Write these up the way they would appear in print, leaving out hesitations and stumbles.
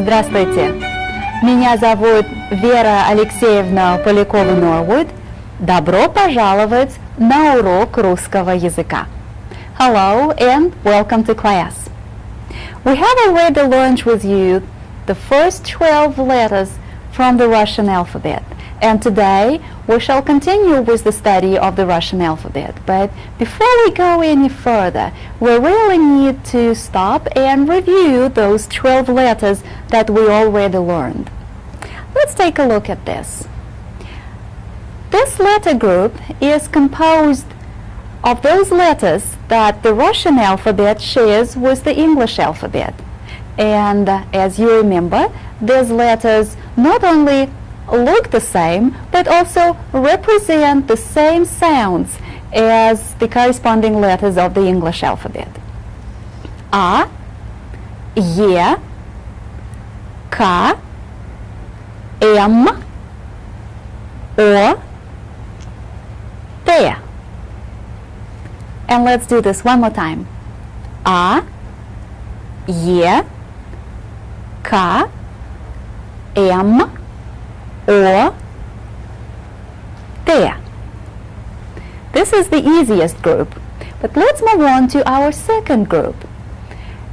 Здравствуйте, меня зовут Вера Алексеевна Полякова-Norwood. Добро пожаловать на урок русского языка. Hello and welcome to class. We have already learned with you the first 12 letters from the Russian alphabet. And today we shall continue with the study of the Russian alphabet. But before we go any further, we really need to stop and review those 12 letters that we already learned. Let's take a look at this. This letter group is composed of those letters that the Russian alphabet shares with the English alphabet. And as you remember, these letters not only look the same, but also represent the same sounds as the corresponding letters of the English alphabet. A, E, K, M, O, T. And let's do this one more time. A, E, K, M, O, T. This is the easiest group, but let's move on to our second group.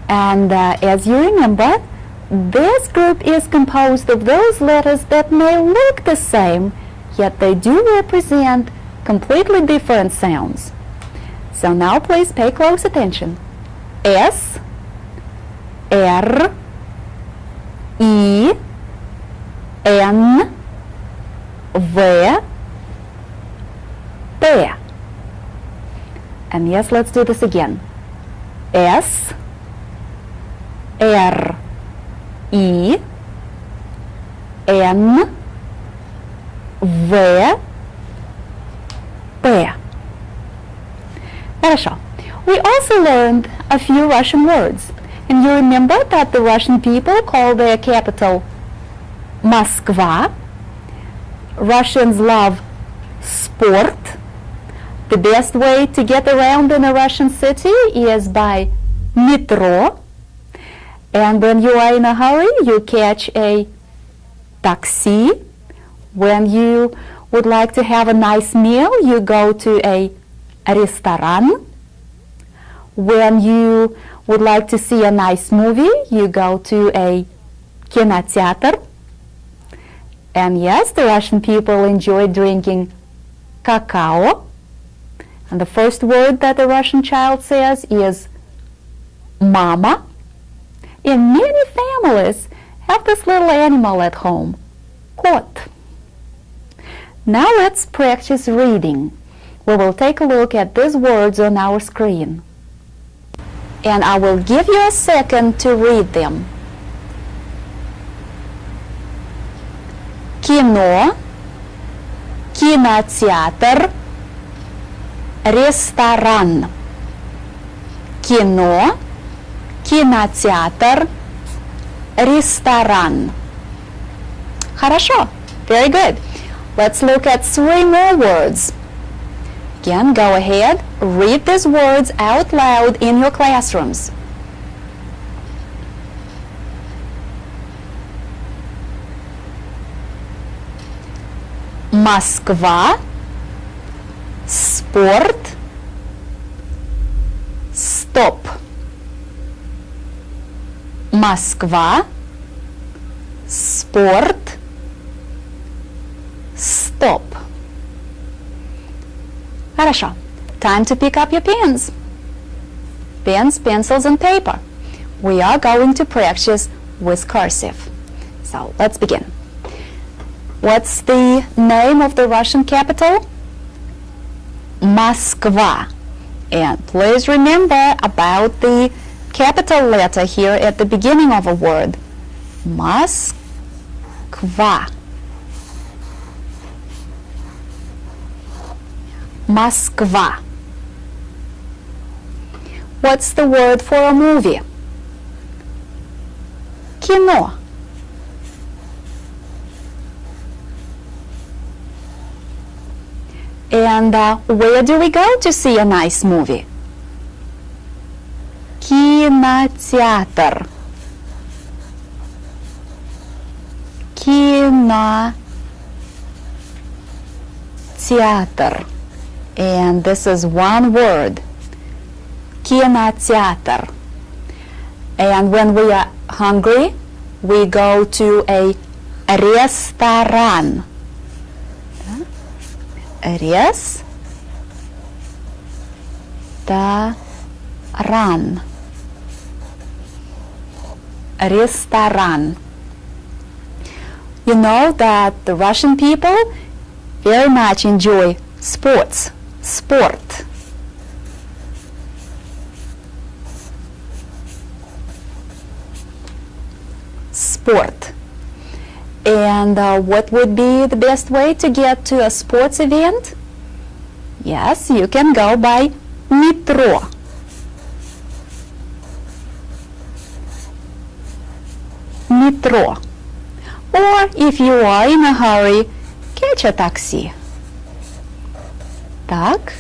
And as you remember, this group is composed of those letters that may look the same, yet they do represent completely different sounds. So now please pay close attention. S, R, E, N, V, P. And yes, let's do this again. S, R, E, N, V, P. Хорошо. We also learned a few Russian words. And you remember that the Russian people call their capital Moskva. Russians love sport. The best way to get around in a Russian city is by metro. And when you are in a hurry, you catch a taxi. When you would like to have a nice meal, you go to a restaurant. When you would like to see a nice movie, you go to a кинотеатр. And yes, the Russian people enjoy drinking cacao. And the first word that a Russian child says is mama. And many families have this little animal at home, кот. Now let's practice reading. We will take a look at these words on our screen. And I will give you a second to read them. Кино, кинотеатр, ресторан. Кино, кинотеатр, ресторан. Хорошо. Very good. Let's look at 3 more words. Again, go ahead, read these words out loud in your classrooms. Москва, спорт, стоп. Москва, спорт, стоп. Хорошо. Time to pick up your pens. Pens, pencils, and paper. We are going to practice with cursive. So let's begin. What's the name of the Russian capital? Moskva. And please remember about the capital letter here at the beginning of a word. Moskva. Moskva. What's the word for a movie? Кино. And where do we go to see a nice movie? Кинотеатр. Кинотеатр. And this is one word. Кинотеатр. And when we are hungry, we go to a ресторан. Ресторан. Ресторан. You know that the Russian people very much enjoy sports. Sport. Sport. And what would be the best way to get to a sports event? Yes, you can go by metro. Metro. Or if you are in a hurry, catch a taxi. Taxi.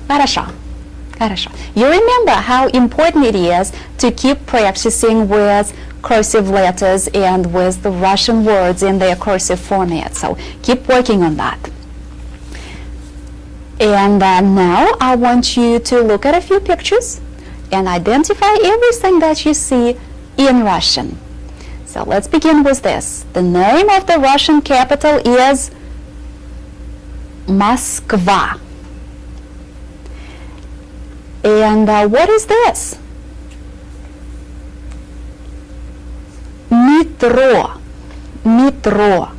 Хорошо. Хорошо. You remember how important it is to keep practicing with cursive letters and with the Russian words in their cursive format. So keep working on that. And now I want you to look at a few pictures and identify everything that you see in Russian. So let's begin with this. The name of the Russian capital is Moskva. And what is this? Metro. Metro.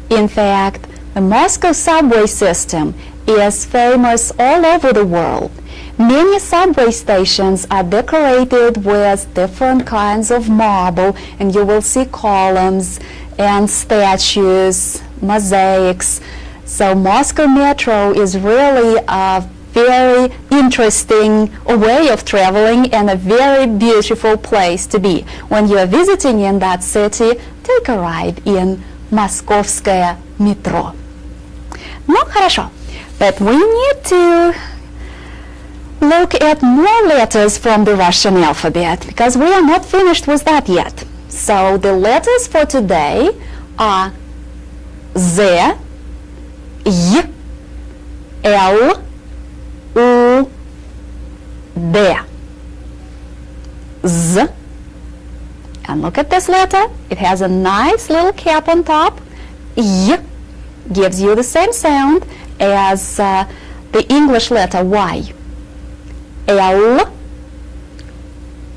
In fact, the Moscow subway system is famous all over the world. Many subway stations are decorated with different kinds of marble, and you will see columns and statues, mosaics. So Moscow Metro is really a very interesting way of traveling and a very beautiful place to be. When you are visiting in that city, take a ride in Московское метро. Ну, хорошо. But we need to look at more letters from the Russian alphabet because we are not finished with that yet. So the letters for today are Z, Y, L, U, D. Z. And look at this letter. It has a nice little cap on top. Y gives you the same sound as the English letter Y. L,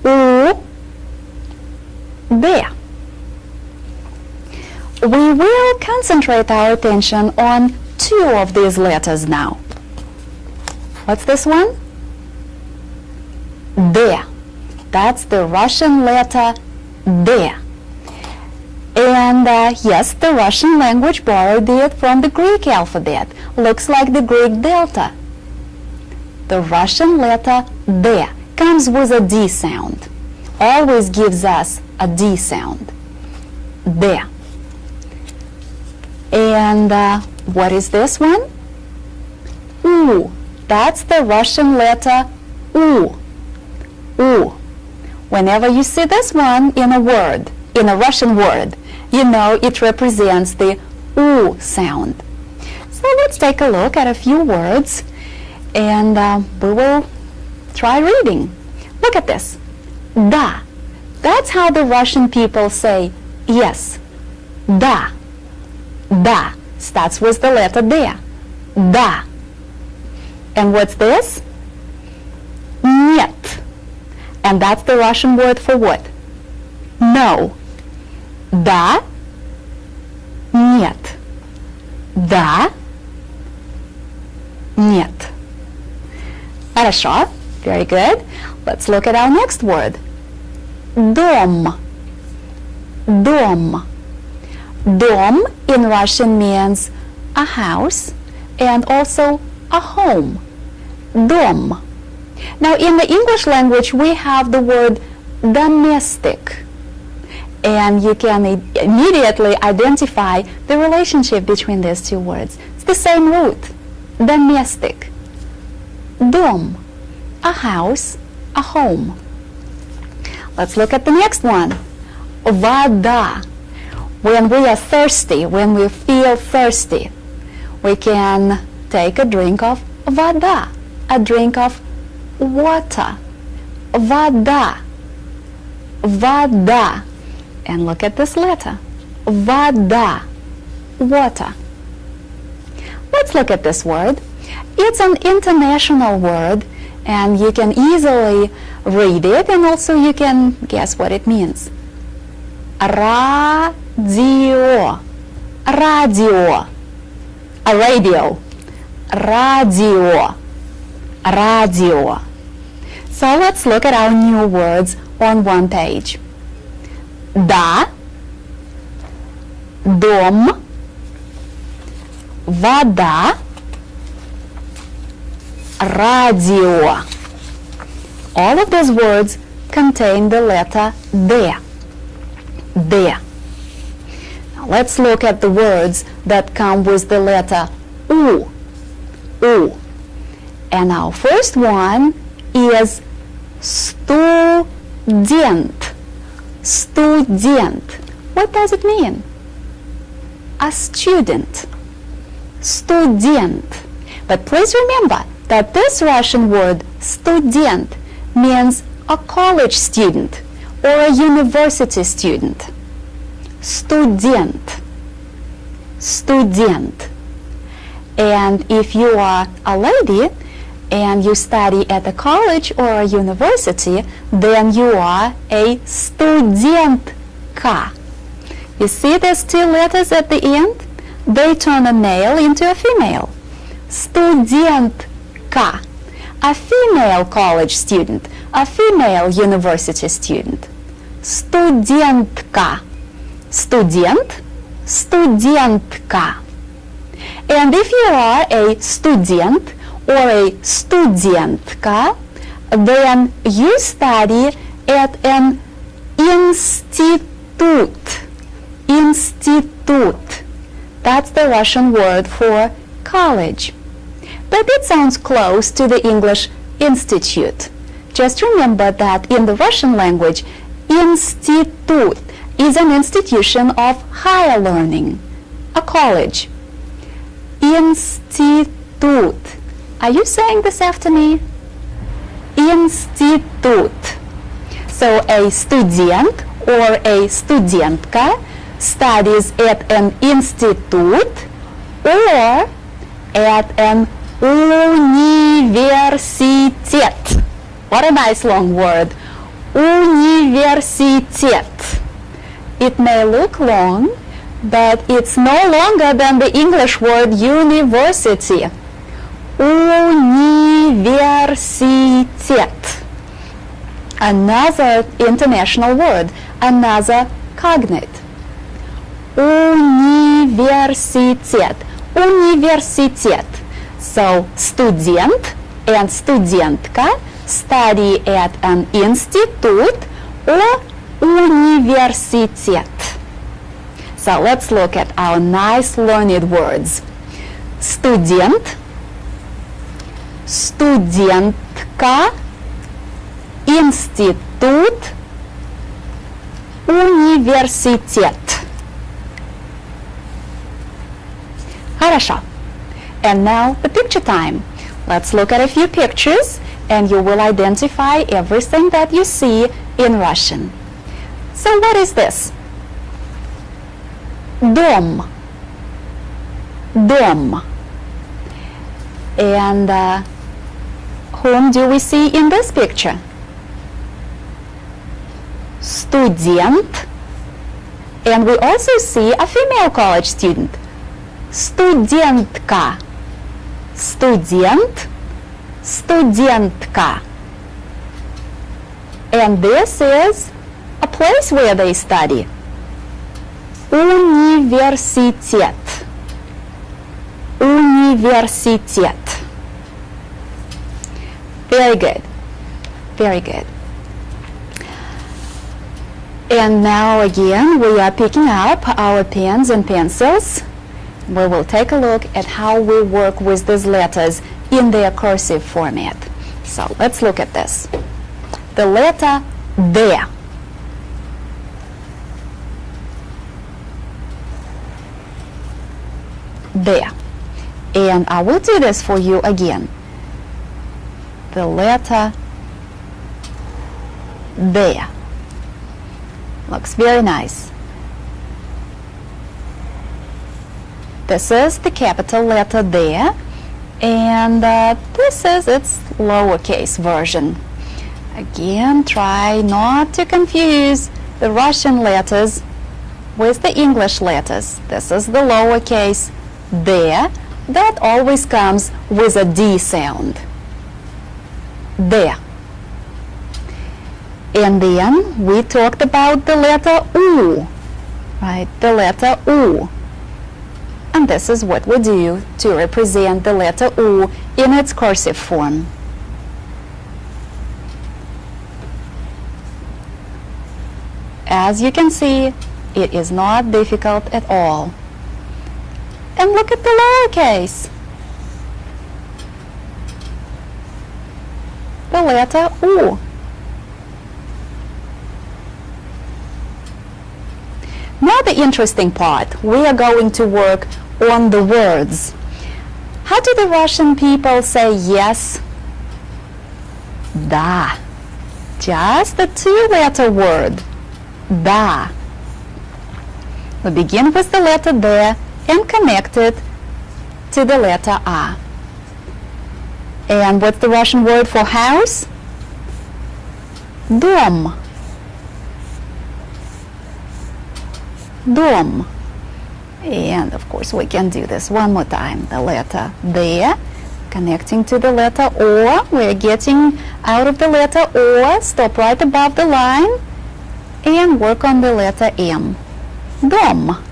U, D. We will concentrate our attention on two of these letters now. What's this one? D. That's the Russian letter D. And yes, the Russian language borrowed it from the Greek alphabet. Looks like the Greek delta. The Russian letter D comes with a D sound. Always gives us a D sound. D. And what is this one? U. That's the Russian letter U. U. Whenever you see this one in a word, in a Russian word, you know it represents the U sound. So let's take a look at a few words and we will try reading. Look at this. Da. That's how the Russian people say yes. Da. Da. Starts with the letter D. Da. And what's this? Нет. And that's the Russian word for what? No. Да. Нет. Да. Нет. Хорошо. Very good. Let's look at our next word. Дом. Дом. Dom in Russian means a house and also a home. Dom. Now in the English language we have the word domestic, and you can immediately identify the relationship between these two words. It's the same root. Domestic. Dom. A house, a home. Let's look at the next one. Вода. When we are thirsty, when we feel thirsty, we can take a drink of вода, a drink of water. Вода. Вода. And look at this letter. Вода. Water. Let's look at this word. It's an international word, and you can easily read it, and also you can guess what it means. Radio. Radio. A radio. Radio. Radio. So let's look at our new words on one page. Да, дом, вода, радио. All of those words contain the letter D. D. Now let's look at the words that come with the letter U. U. And our first one is student. Student. What does it mean? A student. Student. But please remember that this Russian word student means a college student or a university student. Student. Student. And if you are a lady and you study at a college or a university, then you are a studentka. You see these two letters at the end? They turn a male into a female. Studentka. A female college student, a female university student. Studentka. Student, studentka. And if you are a student or a studentka, then you study at an institute. Institute. That's the Russian word for college. But it sounds close to the English institute. Just remember that in the Russian language, institute is an institution of higher learning, a college. Institute. Are you saying this after me? Institute. So a student or a studentka studies at an institute or at an universitet. What a nice long word. Universitet. It may look long, but it's no longer than the English word university. Universitet. Another international word, another cognate. Universitet. Universitet. So student and studentka study at an institute or universitet. So let's look at our nice learned words. Student, studentka, institute, universitet. Хорошо. And now the picture time. Let's look at a few pictures and you will identify everything that you see in Russian. So what is this? Дом. Дом. And whom do we see in this picture? Student. And we also see a female college student. Studentka. Student, studentka. And this is a place where they study. Universitet. Universitet. Very good. Very good. And now again we are picking up our pens and pencils. We will take a look at how we work with these letters in their cursive format. So let's look at this. The letter D. there. And I will do this for you again. The letter there. Looks very nice. This is the capital letter there, and this is its lowercase version. Again, try not to confuse the Russian letters with the English letters. This is the lowercase there that always comes with a D sound. There. And then we talked about the letter U, right? The letter U. And this is what we do to represent the letter U in its cursive form. As you can see, it is not difficult at all. And look at the lowercase. The letter U. Now the interesting part. We are going to work on the words. How do the Russian people say yes? Da. Just the two-letter word. Da. We begin with the letter D and connect it to the letter A. And what's the Russian word for house? Dom. Dom. And of course we can do this one more time. The letter D connecting to the letter O. We're getting out of the letter O, stop right above the line, and work on the letter M. Dom.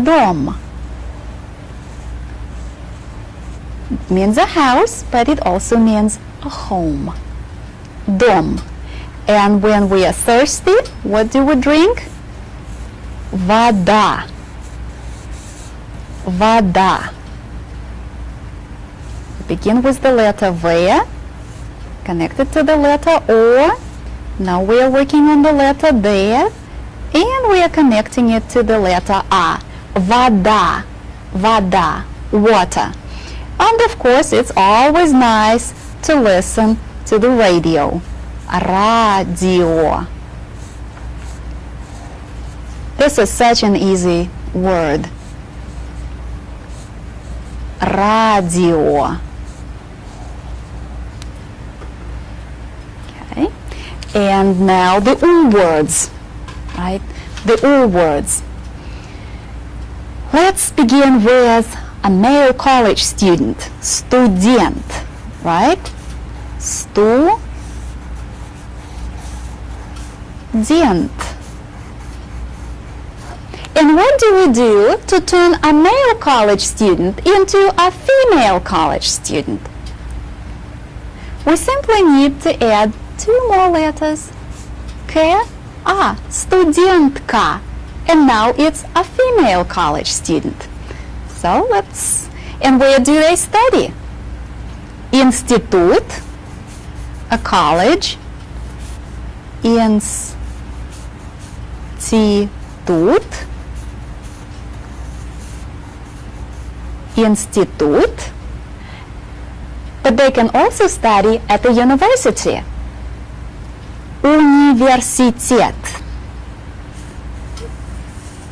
Dom. It means a house, but it also means a home. Dom. And when we are thirsty, what do we drink? Вода. Вода. Begin with the letter V, connected to the letter O. Now we are working on the letter D, and we are connecting it to the letter A. Вода. Вода. Water. And of course, it's always nice to listen to the radio. Radio. This is such an easy word. Radio. Okay. And now the U words, right? The U words. Let's begin with a male college student. Student, right? Student. And what do we do to turn a male college student into a female college student? We simply need to add two more letters. K, A, studentka. And now it's a female college student. So let's, and where do they study? Institute, a college, institute, institute, but they can also study at the university. Университет.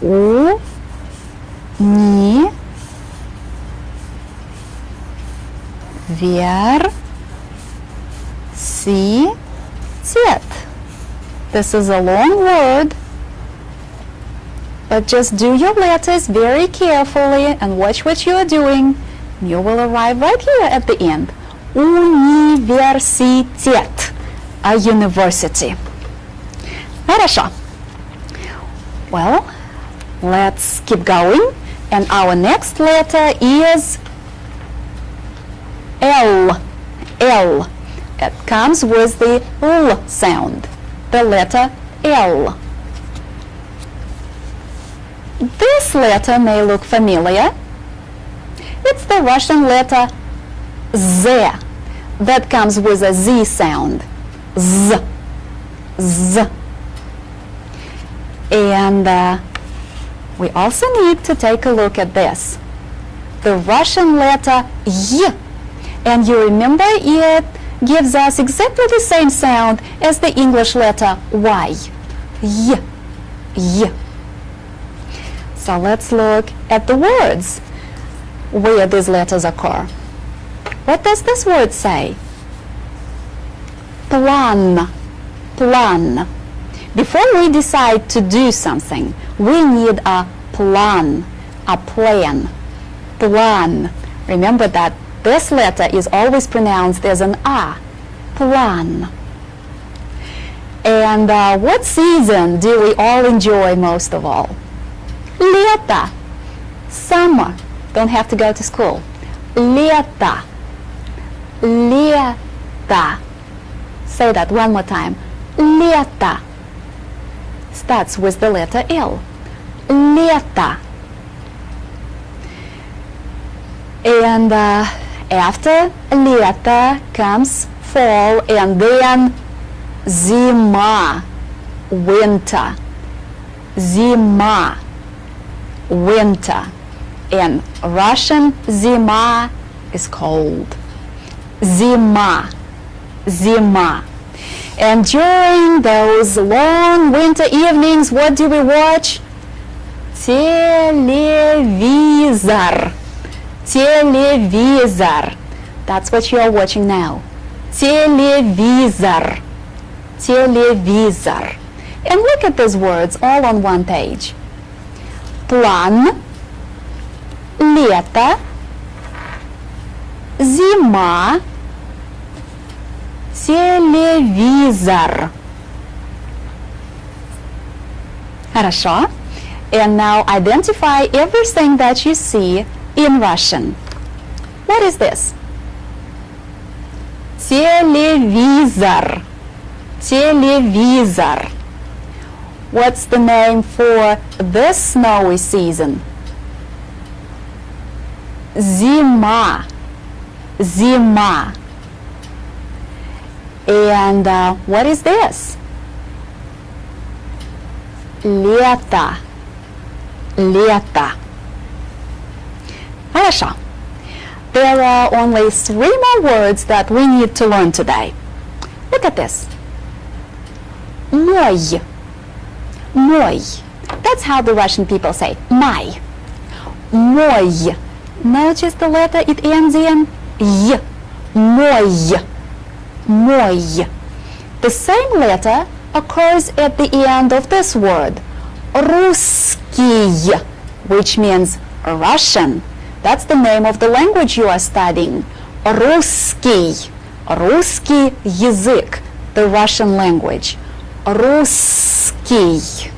Университет. This is a long word, but just do your letters very carefully and watch what you are doing. You will arrive right here at the end. Университет. A university. Хорошо. Well, let's keep going. And our next letter is L. L. It comes with the L sound. The letter L. This letter may look familiar. It's the Russian letter Z that comes with a Z sound. Z. Z. And we also need to take a look at this. The Russian letter Y. And you remember it gives us exactly the same sound as the English letter Y. Y. Y. So let's look at the words where these letters occur. What does this word say? Plan. Plan. Before we decide to do something, we need a plan. A plan. Plan. Remember that this letter is always pronounced as an A. Plan. And what season do we all enjoy most of all? Лето. Summer. Don't have to go to school. Лето. Лето. Say that one more time. Лето. Starts with the letter L. Лето. And after лето comes fall, and then зима, winter. Зима, winter. In Russian, зима is cold. Зима, зима. And during those long winter evenings, what do we watch? Телевизор. Телевизор. That's what you are watching now. Телевизор. Телевизор. And look at these words all on one page. План. Лето. Зима. Телевизор. Хорошо. And now identify everything that you see in Russian. What is this? Телевизор. Телевизор. What's the name for this snowy season? Зима. Зима. And what is this? Лето. Лето. Хорошо. There are only 3 more words that we need to learn today. Look at this. Мой. Мой. That's how the Russian people say my. Мой. Notice the letter it ends in Y. Мой. Мой. The same letter occurs at the end of this word. Русский, which means Russian. That's the name of the language you are studying. Русский. Русский язык, the Russian language. Русский.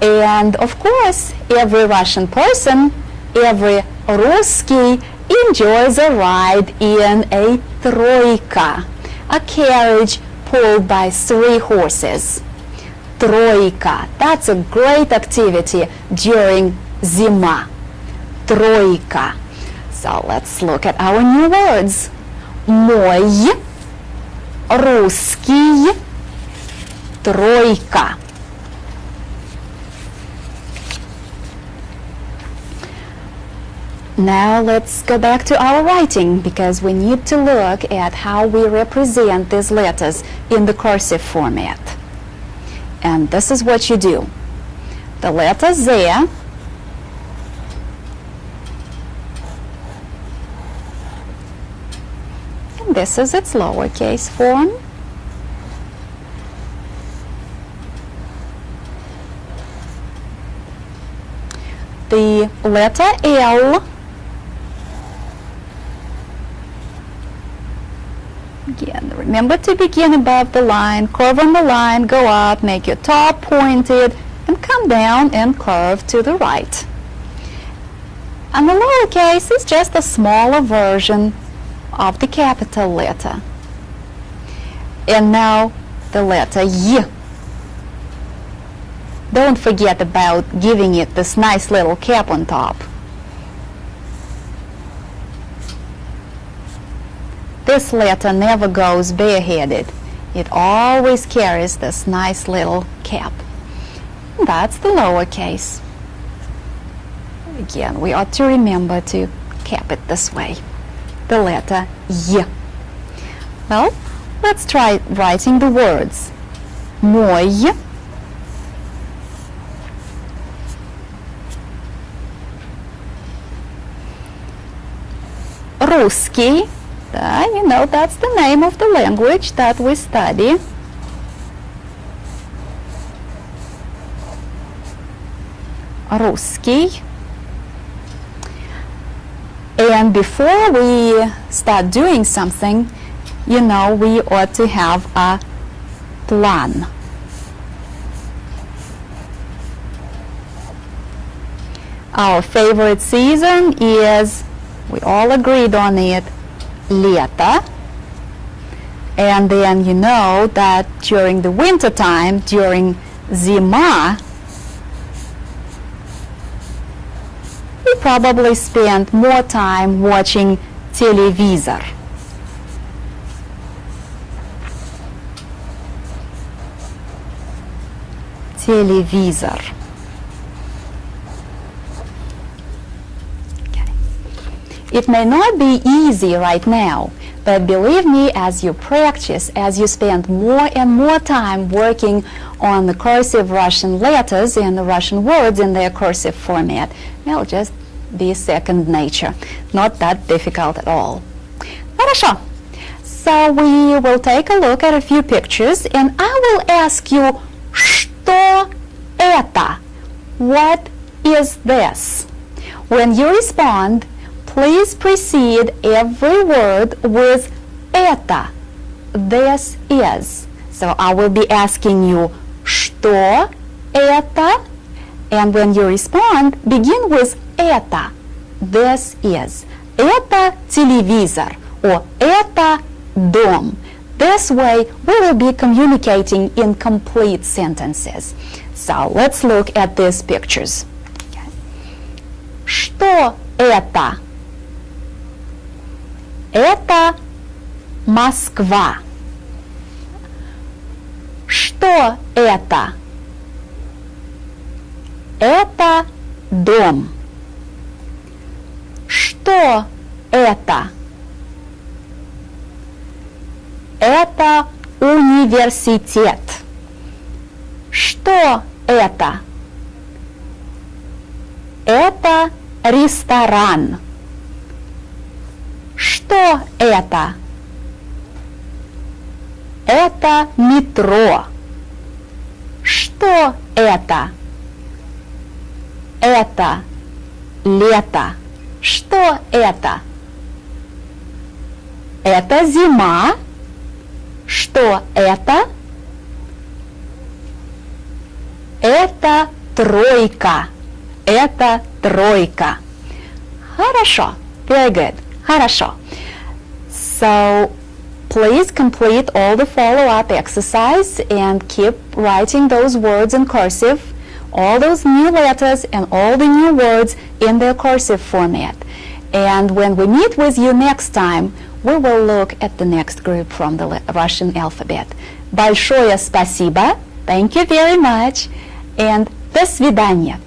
And of course, every Russian person, every русский enjoys a ride in a troika, a carriage pulled by 3 horses. Troika. That's a great activity during zima. Troika. So let's look at our new words. Мой, русский, тройка. Now let's go back to our writing, because we need to look at how we represent these letters in the cursive format. And this is what you do. The letter Z, and this is its lowercase form. The letter L, again, remember to begin above the line, curve on the line, go up, make your top pointed, and come down and curve to the right. And the lowercase is just a smaller version of the capital letter. And now the letter Y. Don't forget about giving it this nice little cap on top. This letter never goes bareheaded. It always carries this nice little cap. That's the lowercase. Again, we ought to remember to cap it this way. The letter Y. Well, let's try writing the words. Мой. Русский. You know, that's the name of the language that we study. Русский. And before we start doing something, you know, we ought to have a plan. Our favorite season is, we all agreed on it, лето. And then you know that during the winter time, during зима, we probably spend more time watching телевизор. Телевизор. Okay. It may not be easy right now, but believe me, as you practice, as you spend more and more time working on the cursive Russian letters and the Russian words in their cursive format, it'll just be second nature. Not that difficult at all. Хорошо. So we will take a look at a few pictures, and I will ask you, что это? What is this? When you respond, please precede every word with это. This is. So I will be asking you, что это? And when you respond, begin with это. This is. Это телевизор. Or это дом. This way, we will be communicating in complete sentences. So let's look at these pictures. Okay. Что это? Это Москва. Что это? Это дом. Что это? Это университет. Что это? Это ресторан. Что это? Это метро. Что это? Это лето. Что это? Это зима. Что это? Это тройка. Это тройка. Хорошо. Very good. Хорошо. So, please complete all the follow-up exercise and keep writing those words in cursive, all those new letters and all the new words in their cursive format. And when we meet with you next time, we will look at the next group from the Russian alphabet. Большое спасибо. Thank you very much. And до свидания.